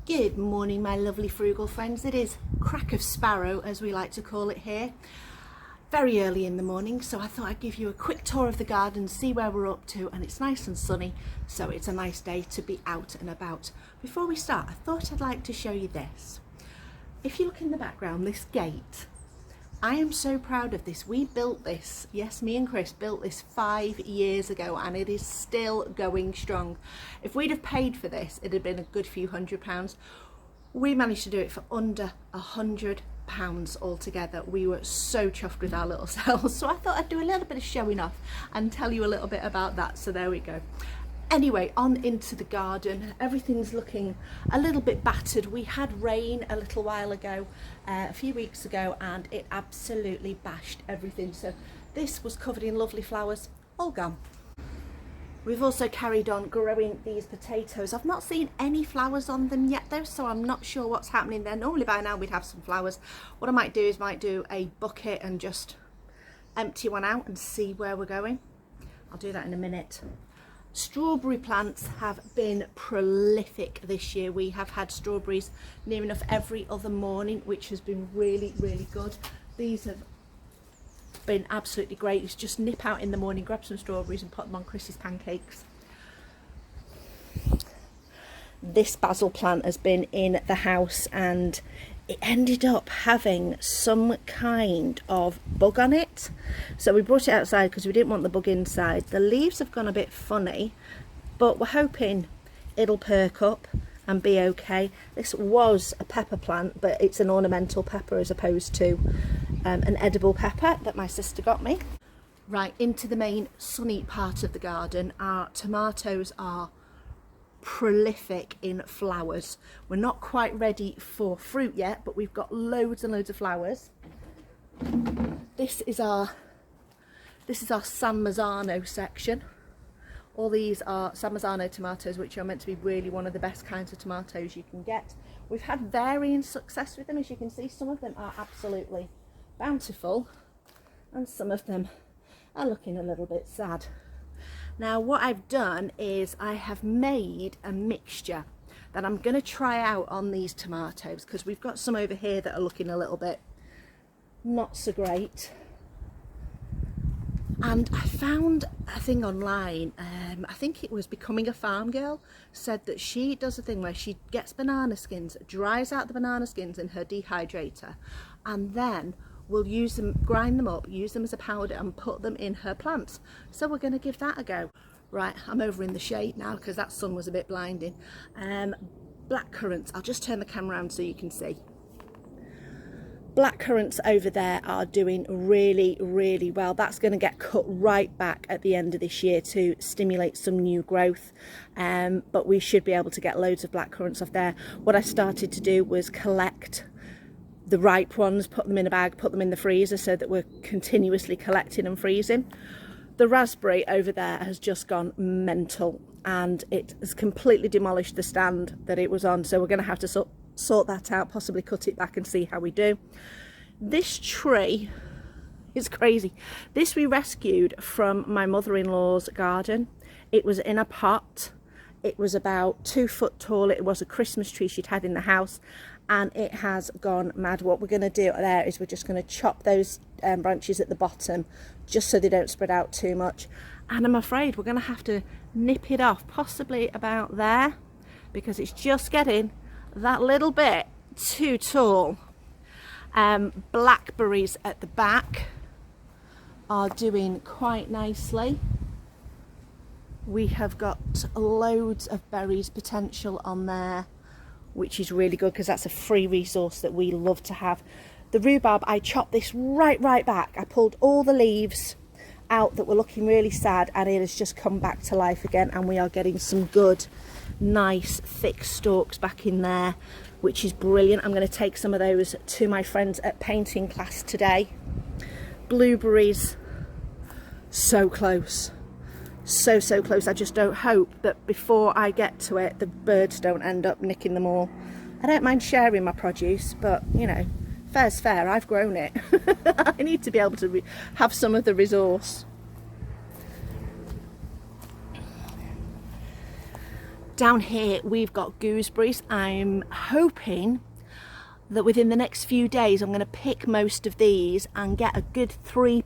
Good morning, my lovely frugal friends. It is crack of sparrow, as we like to call it here. Very early in the morning, so I thought I'd give you a quick tour of the garden, see where we're up to, and it's nice and sunny, so it's a nice day to be out and about. Before we start, I thought I'd like to show you this. If you look in the background, this gate, I am so proud of this. We built this, yes, me and Chris built this 5 years ago, and it is still going strong. If we'd have paid for this, it'd have been a good few £100. We managed to do it for under £100 altogether. We were so chuffed with our little selves, so I thought I'd do a little bit of showing off and tell you a little bit about that. So there we go. Anyway, on into the garden. Everything's looking a little bit battered. We had rain a little while ago, a few weeks ago, and it absolutely bashed everything. So this was covered in lovely flowers, all gone. We've also carried on growing these potatoes. I've not seen any flowers on them yet though, so I'm not sure what's happening there. Normally by now we'd have some flowers. What I might do is do a bucket and just empty one out and see where we're going. I'll do that in a minute. Strawberry plants have been prolific this year. We have had strawberries near enough every other morning, which has been really, really good. These have been absolutely great. You just nip out in the morning, grab some strawberries and put them on Chris's pancakes. This basil plant has been in the house and it ended up having some kind of bug on it, so we brought it outside because we didn't want the bug inside. The leaves have gone a bit funny, but we're hoping it'll perk up and be okay. This was a pepper plant, but it's an ornamental pepper as opposed to an edible pepper that my sister got me. Right, into the main sunny part of the garden. Our tomatoes are prolific in flowers. We're not quite ready for fruit yet, but we've got loads and loads of flowers. This is our San Marzano section. All these are San Marzano tomatoes, which are meant to be really one of the best kinds of tomatoes you can get. We've had varying success with them, as you can see. Some of them are absolutely bountiful and some of them are looking a little bit sad. Now what I've done is I have made a mixture that I'm going to try out on these tomatoes, because we've got some over here that are looking a little bit not so great. And I found a thing online, I think it was Becoming a Farm Girl, said that she does a thing where she gets banana skins, dries out the banana skins in her dehydrator, and then we'll use them, grind them up, use them as a powder and put them in her plants. So we're going to give that a go. Right, I'm over in the shade now because that sun was a bit blinding. Black currants, I'll just turn the camera around so you can see. Black currants over there are doing really, really well. That's going to get cut right back at the end of this year to stimulate some new growth. But we should be able to get loads of black currants off there. What I started to do was collect the ripe ones, put them in a bag, put them in the freezer so that we're continuously collecting and freezing. The raspberry over there has just gone mental and it has completely demolished the stand that it was on, so we're going to have to sort that out, possibly cut it back and see how we do. This tree is crazy. This we rescued from my mother-in-law's garden. It was in a pot. It was about 2 foot tall. It was a Christmas tree she'd had in the house, and it has gone mad. What we're going to do there is we're just going to chop those branches at the bottom just so they don't spread out too much. And I'm afraid we're going to have to nip it off, possibly about there, because it's just getting that little bit too tall. Blackberries at the back are doing quite nicely. We have got loads of berries potential on there, which is really good because that's a free resource that we love to have. The rhubarb, I chopped this right back. I pulled all the leaves out that were looking really sad, and it has just come back to life again, and we are getting some good, nice, thick stalks back in there, which is brilliant. I'm going to take some of those to my friends at painting class today. Blueberries, so close. So close. I just don't hope that before I get to it the birds don't end up nicking them all. I don't mind sharing my produce, but you know, fair's fair. I've grown it. I need to be able to have some of the resource. Down here we've got gooseberries. I'm hoping that within the next few days I'm going to pick most of these and get a good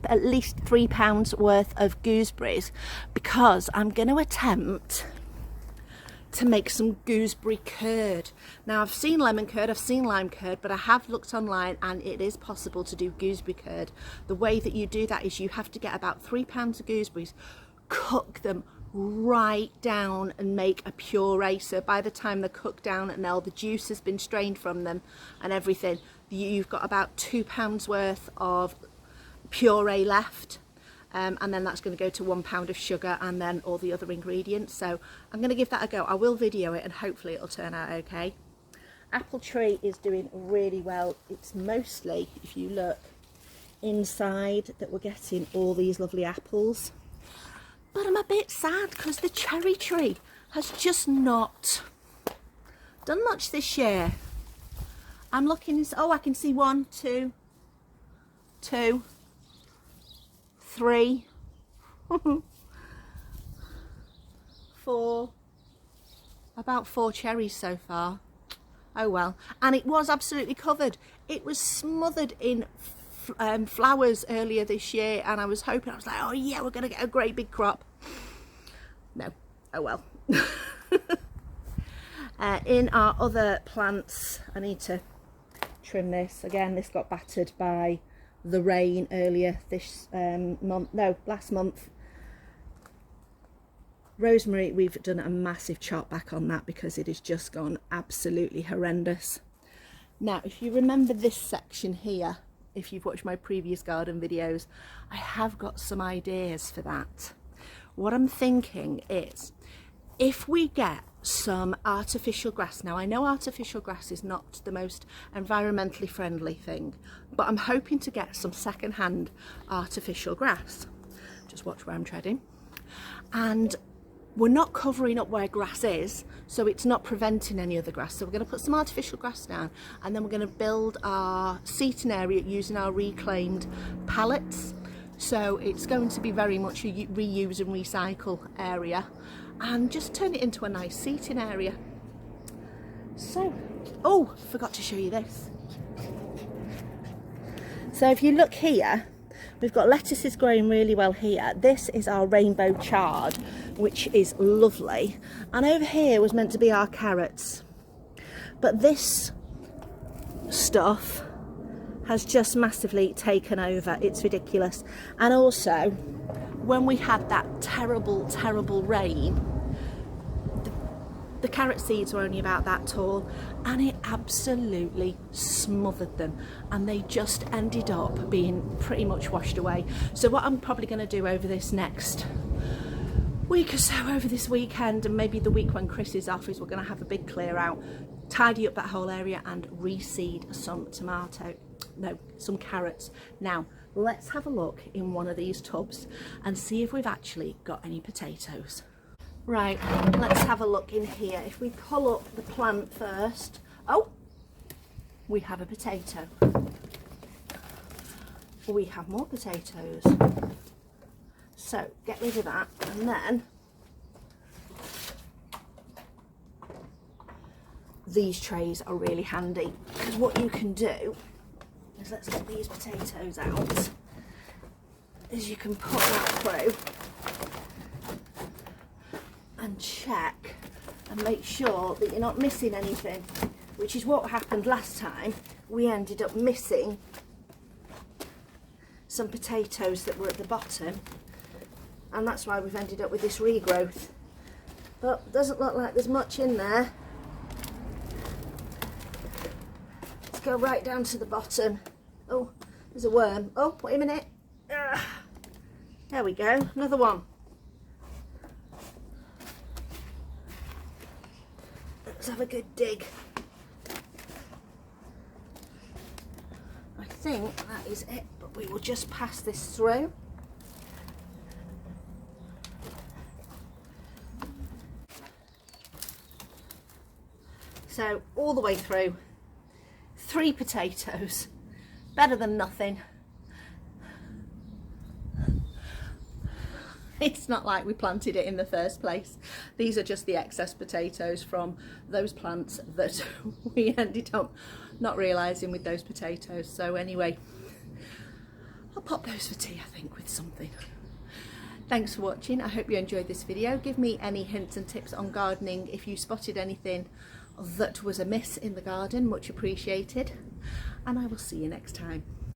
at least £3 worth of gooseberries, because I'm going to attempt to make some gooseberry curd. Now I've seen lemon curd, I've seen lime curd, but I have looked online and it is possible to do gooseberry curd. The way that you do that is you have to get about £3 of gooseberries, cook them right down and make a puree. So by the time they're cooked down and all the juice has been strained from them and everything, you've got about £2 worth of puree left. And then that's going to go to £1 of sugar and then all the other ingredients. So I'm going to give that a go. I will video it and hopefully it'll turn out okay. Apple tree is doing really well. It's mostly, if you look inside, that we're getting all these lovely apples. But I'm a bit sad because the cherry tree has just not done much this year. I'm looking, oh, I can see 1, 2, 2, 3, 4, about 4 cherries so far. Oh well. And it was absolutely covered. It was smothered in flowers earlier this year, and I was hoping, I was like, oh yeah, we're gonna get a great big crop. No. Oh well. In our other plants, I need to trim this again. This got battered by the rain earlier this last month. Rosemary, we've done a massive chop back on that because it has just gone absolutely horrendous. Now if you remember this section here, if you've watched my previous garden videos, I have got some ideas for that. What I'm thinking is, if we get some artificial grass, now I know artificial grass is not the most environmentally friendly thing, but I'm hoping to get some second-hand artificial grass. Just watch where I'm treading. And we're not covering up where grass is, so it's not preventing any other grass. So we're going to put some artificial grass down, and then we're going to build our seating area using our reclaimed pallets. So it's going to be very much a reuse and recycle area, and just turn it into a nice seating area. So, oh, forgot to show you this. So if you look here, we've got lettuces growing really well here. This is our rainbow chard, which is lovely. And over here was meant to be our carrots. But this stuff has just massively taken over. It's ridiculous. And also, when we had that terrible, terrible rain, the carrot seeds were only about that tall, and it absolutely smothered them, and they just ended up being pretty much washed away. So what I'm probably going to do over this next week or so, over this weekend, and maybe the week when Chris is off, is we're going to have a big clear out, tidy up that whole area and reseed some carrots. Now let's have a look in one of these tubs and see if we've actually got any potatoes. Right, let's have a look in here. If we pull up the plant first, oh, we have a potato. We have more potatoes. So get rid of that, and then these trays are really handy, because what you can do is, let's get these potatoes out, is you can put that through and check and make sure that you're not missing anything, which is what happened last time. We ended up missing some potatoes that were at the bottom, and that's why we've ended up with this regrowth. But doesn't look like there's much in there. Let's go right down to the bottom. Oh, there's a worm. Oh, wait a minute. There we go, another one. Let's have a good dig. I think that is it, but we will just pass this through. So all the way through, 3 potatoes, better than nothing. It's not like we planted it in the first place. These are just the excess potatoes from those plants that we ended up not realising with those potatoes. So anyway, I'll pop those for tea, I think, with something. Thanks for watching. I hope you enjoyed this video. Give me any hints and tips on gardening if you spotted anything that was amiss in the garden. Much appreciated. And I will see you next time.